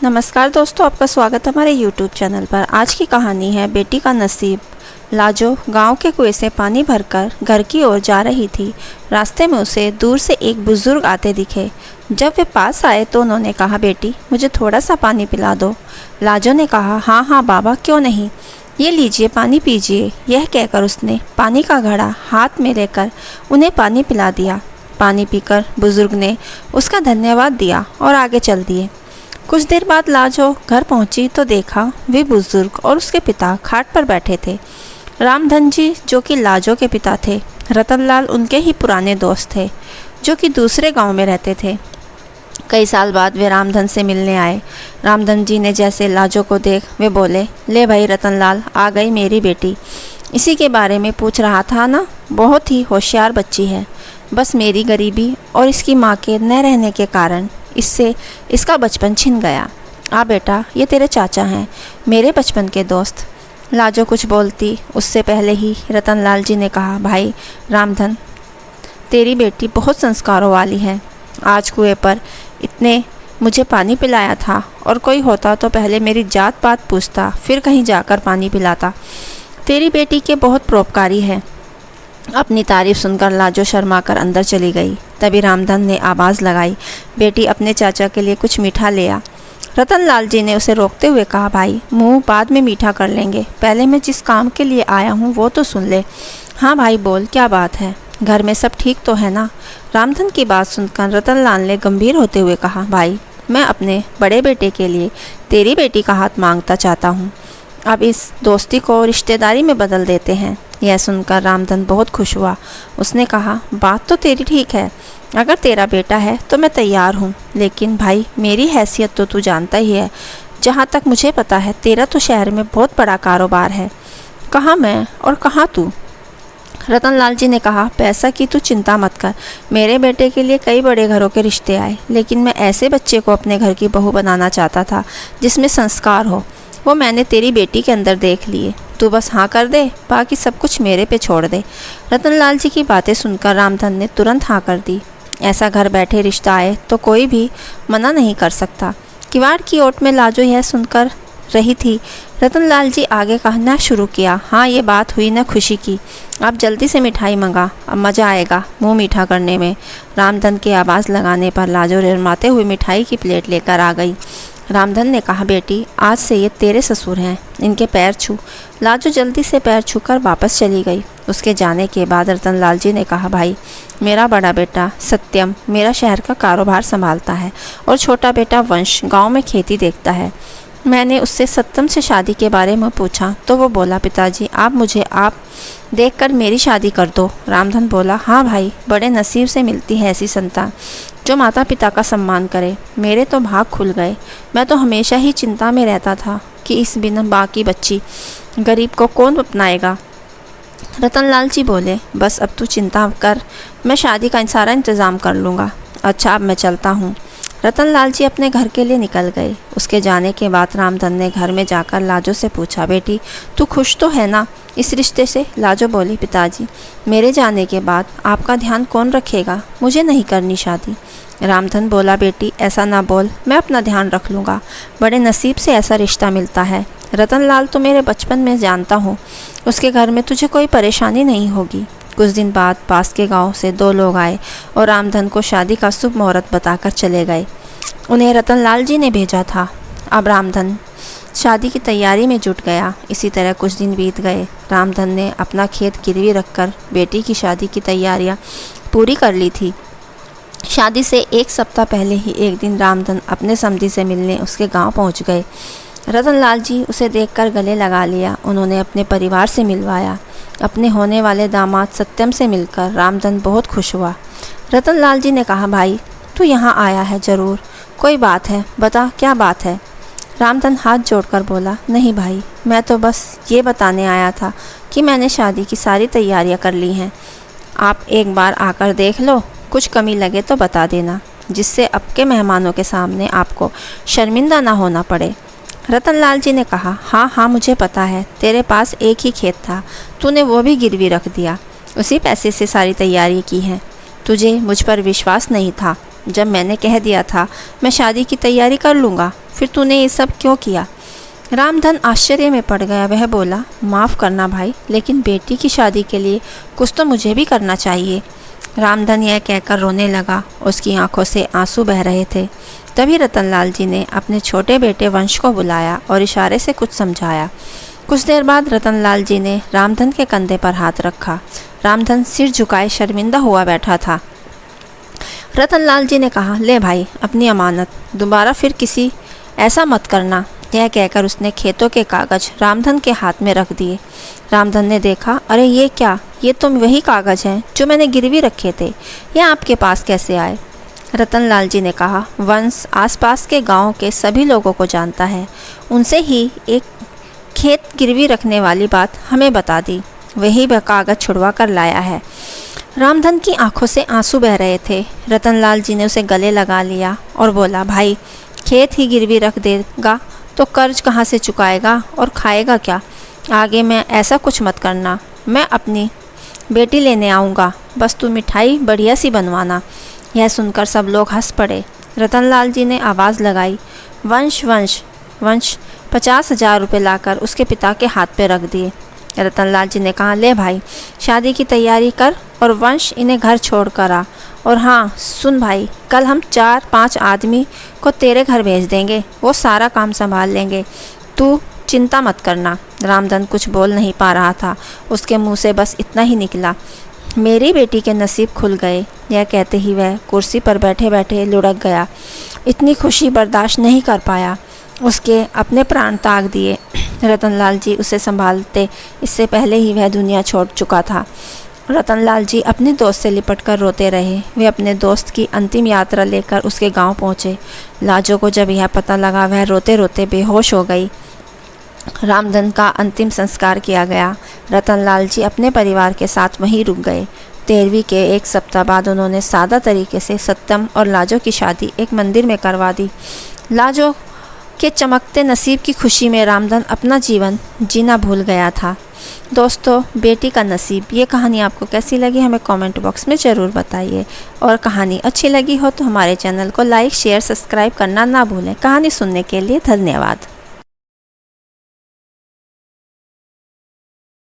नमस्कार दोस्तों, आपका स्वागत है हमारे YouTube चैनल पर। आज की कहानी है बेटी का नसीब। लाजो गांव के कुएं से पानी भरकर घर की ओर जा रही थी। रास्ते में उसे दूर से एक बुजुर्ग आते दिखे। जब वे पास आए तो उन्होंने कहा, बेटी मुझे थोड़ा सा पानी पिला दो। लाजो ने कहा, हाँ हाँ बाबा, क्यों नहीं, ये लीजिए पानी पीजिए। यह कहकर उसने पानी का घड़ा हाथ में लेकर उन्हें पानी पिला दिया। पानी पीकर बुजुर्ग ने उसका धन्यवाद दिया और आगे चल दिए। कुछ देर बाद लाजो घर पहुंची तो देखा वे बुजुर्ग और उसके पिता खाट पर बैठे थे। रामधन जी, जो कि लाजो के पिता थे, रतनलाल उनके ही पुराने दोस्त थे, जो कि दूसरे गांव में रहते थे। कई साल बाद वे रामधन से मिलने आए। रामधन जी ने जैसे लाजो को देख वे बोले, ले भाई रतनलाल, आ गई मेरी बेटी। इसी के बारे में पूछ रहा था ना, बहुत ही होशियार बच्ची है। बस मेरी गरीबी और इसकी माँ के न रहने के कारण इससे इसका बचपन छिन गया। आ बेटा, ये तेरे चाचा हैं, मेरे बचपन के दोस्त। लाजो कुछ बोलती उससे पहले ही रतनलाल जी ने कहा, भाई रामधन, तेरी बेटी बहुत संस्कारों वाली है। आज कुएं पर इतने मुझे पानी पिलाया था, और कोई होता तो पहले मेरी जात पात पूछता, फिर कहीं जाकर पानी पिलाता। तेरी बेटी के बहुत परोपकारी है। अपनी तारीफ सुनकर लाजो शर्मा कर अंदर चली गई। तभी रामधन ने आवाज़ लगाई, बेटी अपने चाचा के लिए कुछ मीठा ले आ। रतनलाल जी ने उसे रोकते हुए कहा, भाई मुंह बाद में मीठा कर लेंगे, पहले मैं जिस काम के लिए आया हूँ वो तो सुन ले। हाँ भाई बोल, क्या बात है, घर में सब ठीक तो है ना? रामधन की बात सुनकर रतनलाल ने गंभीर होते हुए कहा, भाई मैं अपने बड़े बेटे के लिए तेरी बेटी का हाथ मांगता चाहता हूँ। अब इस दोस्ती को रिश्तेदारी में बदल देते हैं। यह सुनकर रामधन बहुत खुश हुआ। उसने कहा, बात तो तेरी ठीक है, अगर तेरा बेटा है तो मैं तैयार हूँ, लेकिन भाई मेरी हैसियत तो तू जानता ही है। जहाँ तक मुझे पता है तेरा तो शहर में बहुत बड़ा कारोबार है। कहाँ मैं और कहाँ तू? रतनलाल जी ने कहा, पैसा की तू चिंता मत कर, मेरे बेटे के लिए कई बड़े घरों के रिश्ते आए, लेकिन मैं ऐसे बच्चे को अपने घर की बहू बनाना चाहता था जिसमें संस्कार हो। वो मैंने तेरी बेटी के अंदर देख लिए। तू बस हाँ कर दे, बाकी सब कुछ मेरे पे छोड़ दे। रतनलाल जी की बातें सुनकर रामधन ने तुरंत हाँ कर दी। ऐसा घर बैठे रिश्ता आए तो कोई भी मना नहीं कर सकता। किवाड़ की ओट में लाजो यह सुनकर रही थी। रतनलाल जी आगे कहना शुरू किया, हाँ ये बात हुई ना खुशी की, अब जल्दी से मिठाई मंगा, अब मज़ा आएगा मुंह मीठा करने में। रामधन की आवाज़ लगाने पर लाजो रमाते हुए मिठाई की प्लेट लेकर आ गई। रामधन ने कहा, बेटी आज से ये तेरे ससुर हैं, इनके पैर छू। लाजो जल्दी से पैर छूकर वापस चली गई। उसके जाने के बाद रतनलाल जी ने कहा, भाई मेरा बड़ा बेटा सत्यम मेरा शहर का कारोबार संभालता है और छोटा बेटा वंश गांव में खेती देखता है। मैंने उससे सत्यम से शादी के बारे में पूछा तो वो बोला, पिताजी आप देखकर मेरी शादी कर दो। रामधन बोला, हाँ भाई, बड़े नसीब से मिलती है ऐसी संतान जो माता पिता का सम्मान करे। मेरे तो भाग खुल गए। मैं तो हमेशा ही चिंता में रहता था कि इस बिना बाकी बच्ची गरीब को कौन अपनाएगा। रतनलाल जी बोले, बस अब तू चिंता कर, मैं शादी का सारा इंतज़ाम कर लूँगा। अच्छा अब मैं चलता हूँ। रतनलाल जी अपने घर के लिए निकल गए। उसके जाने के बाद रामधन ने घर में जाकर लाजो से पूछा, बेटी तू खुश तो है ना इस रिश्ते से? लाजो बोली, पिताजी मेरे जाने के बाद आपका ध्यान कौन रखेगा, मुझे नहीं करनी शादी। रामधन बोला, बेटी ऐसा ना बोल, मैं अपना ध्यान रख लूँगा, बड़े नसीब से ऐसा रिश्ता मिलता है। रतनलाल तो मेरे बचपन में जानता हूँ, उसके घर में तुझे कोई परेशानी नहीं होगी। कुछ दिन बाद पास के गांव से दो लोग आए और रामधन को शादी का शुभ मुहूर्त बताकर चले गए। उन्हें रतनलाल जी ने भेजा था। अब रामधन शादी की तैयारी में जुट गया। इसी तरह कुछ दिन बीत गए। रामधन ने अपना खेत गिरवी रखकर बेटी की शादी की तैयारियां पूरी कर ली थी। शादी से एक सप्ताह पहले ही एक दिन रामधन अपने समधी से मिलने उसके गांव पहुंच गए। रतनलाल जी उसे देखकर गले लगा लिया। उन्होंने अपने परिवार से मिलवाया। अपने होने वाले दामाद सत्यम से मिलकर रामधन बहुत खुश हुआ। रतनलाल जी ने कहा, भाई तू यहाँ आया है ज़रूर, कोई बात है, बता क्या बात है? रामधन हाथ जोड़कर बोला, नहीं भाई, मैं तो बस ये बताने आया था कि मैंने शादी की सारी तैयारियां कर ली हैं। आप एक बार आकर देख लो, कुछ कमी लगे तो बता देना, जिससे अब के मेहमानों के सामने आपको शर्मिंदा ना होना पड़े। रतनलाल जी ने कहा, हाँ हाँ मुझे पता है, तेरे पास एक ही खेत था, तूने वो भी गिरवी रख दिया, उसी पैसे से सारी तैयारी की है। तुझे मुझ पर विश्वास नहीं था, जब मैंने कह दिया था मैं शादी की तैयारी कर लूँगा, फिर तूने ये सब क्यों किया? रामधन आश्चर्य में पड़ गया। वह बोला, माफ़ करना भाई, लेकिन बेटी की शादी के लिए कुछ तो मुझे भी करना चाहिए। रामधन यह कहकर रोने लगा। उसकी आंखों से आंसू बह रहे थे। तभी रतनलाल जी ने अपने छोटे बेटे वंश को बुलाया और इशारे से कुछ समझाया। कुछ देर बाद रतनलाल जी ने रामधन के कंधे पर हाथ रखा। रामधन सिर झुकाए शर्मिंदा हुआ बैठा था। रतनलाल जी ने कहा, ले भाई अपनी अमानत, दोबारा फिर किसी ऐसा मत करना। यह कहकर उसने खेतों के कागज़ रामधन के हाथ में रख दिए। रामधन ने देखा, अरे ये क्या, ये तो वही कागज़ हैं जो मैंने गिरवी रखे थे, ये आपके पास कैसे आए? रतनलाल जी ने कहा, वंश आसपास के गांव के सभी लोगों को जानता है, उनसे ही एक खेत गिरवी रखने वाली बात हमें बता दी, वही वह कागज़ छुड़वा कर लाया है। रामधन की आंखों से आंसू बह रहे थे। रतनलाल जी ने उसे गले लगा लिया और बोला, भाई खेत ही गिरवी रख देगा तो कर्ज कहाँ से चुकाएगा और खाएगा क्या? आगे मैं ऐसा कुछ मत करना, मैं अपनी बेटी लेने आऊँगा, बस तू मिठाई बढ़िया सी बनवाना। यह सुनकर सब लोग हंस पड़े। रतनलाल जी ने आवाज़ लगाई, वंश वंश वंश 50,000 रुपये लाकर उसके पिता के हाथ पे रख दिए। रतनलाल जी ने कहा, ले भाई शादी की तैयारी कर और वंश इन्हें घर छोड़ कर आ। और हाँ सुन भाई, कल हम 4-5 आदमी को तेरे घर भेज देंगे, वो सारा काम संभाल लेंगे, तू चिंता मत करना। रामधन कुछ बोल नहीं पा रहा था। उसके मुंह से बस इतना ही निकला, मेरी बेटी के नसीब खुल गए। यह कहते ही वह कुर्सी पर बैठे बैठे लुढ़क गया। इतनी खुशी बर्दाश्त नहीं कर पाया, उसके अपने प्राण त्याग दिए। रतनलाल जी उसे संभालते, इससे पहले ही वह दुनिया छोड़ चुका था। रतनलाल जी अपने दोस्त से लिपटकर रोते रहे। वे अपने दोस्त की अंतिम यात्रा लेकर उसके गांव पहुंचे। लाजो को जब यह पता लगा, वह रोते रोते बेहोश हो गई। रामधन का अंतिम संस्कार किया गया। रतनलाल जी अपने परिवार के साथ वहीं रुक गए। 13वीं के एक सप्ताह बाद उन्होंने सादा तरीके से सत्यम और लाजो की शादी एक मंदिर में करवा दी। लाजो के चमकते नसीब की खुशी में रामधन अपना जीवन जीना भूल गया था। दोस्तों, बेटी का नसीब, ये कहानी आपको कैसी लगी हमें कमेंट बॉक्स में ज़रूर बताइए। और कहानी अच्छी लगी हो तो हमारे चैनल को लाइक शेयर सब्सक्राइब करना ना भूलें। कहानी सुनने के लिए धन्यवाद।